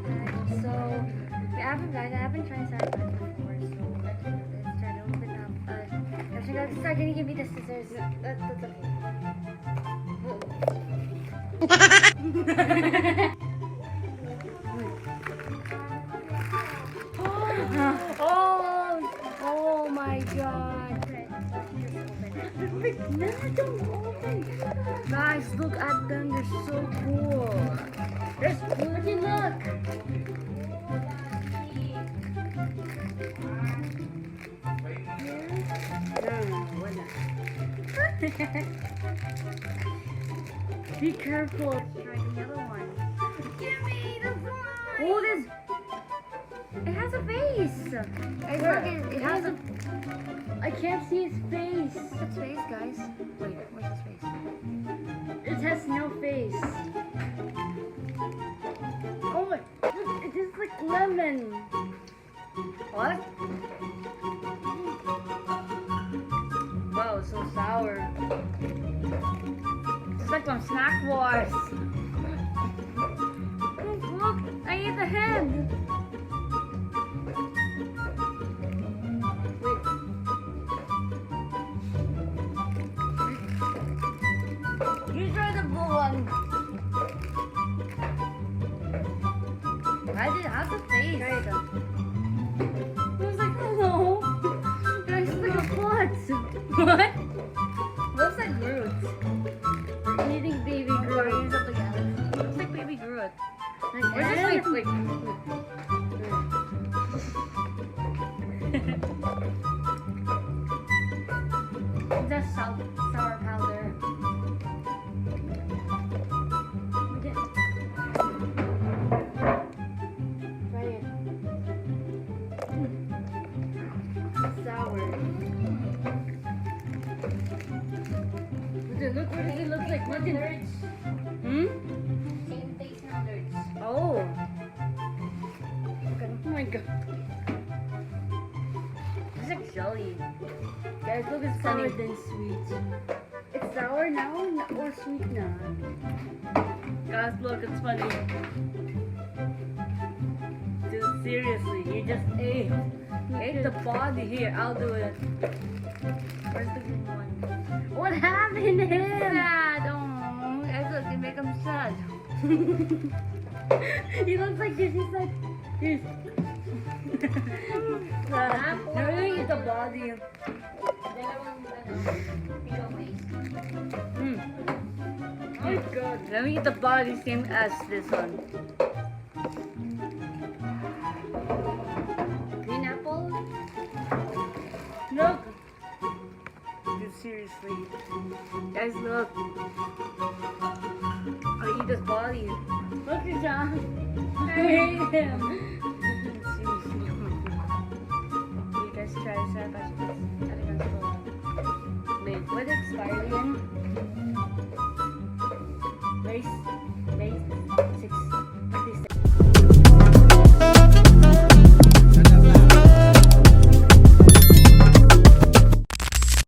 pack. So I haven't tried sour patch before, so let's try to open up. Actually, let's start. Can you give me the scissors? That's okay. Oh my God! No, don't open. Guys, look at them. They're so cool. There's Woody, look. Be careful. Try the other one. Give me the fly. Oh, this. It has a face. It has a. I can't see its face. What's its face, guys? Wait, where's its face? It has no face. Oh my! Look, it tastes like lemon. What? Wow, it's so sour. It's like on Snack Wars. Look, I ate the head. You try the blue one. I did have the face. Try it. I was like, hello. Guys, it's like a pot. What? Looks like Groot. We're eating baby Groot. Looks like baby Groot. Like, we're just like that's sour powder. Try it. Sour. It looks like nothing. Hmm? Same taste ng nerds. Oh. Oh my God. It's like jelly. Guys, look, it's sour than sweet. It's sour now or sweet now? Guys, look, it's funny. Dude, seriously, you just ate. You ate the body. Here, I'll do it. Where's the green one? What happened to him? Sad. Oh, guys, look, you make him sad. He looks like this. He's like this. Now you eat the body. Oh my God. Let me eat the body same as this one. Green apple? Look. Dude, seriously. Guys, look. I eat this body. Look at John. I hate him.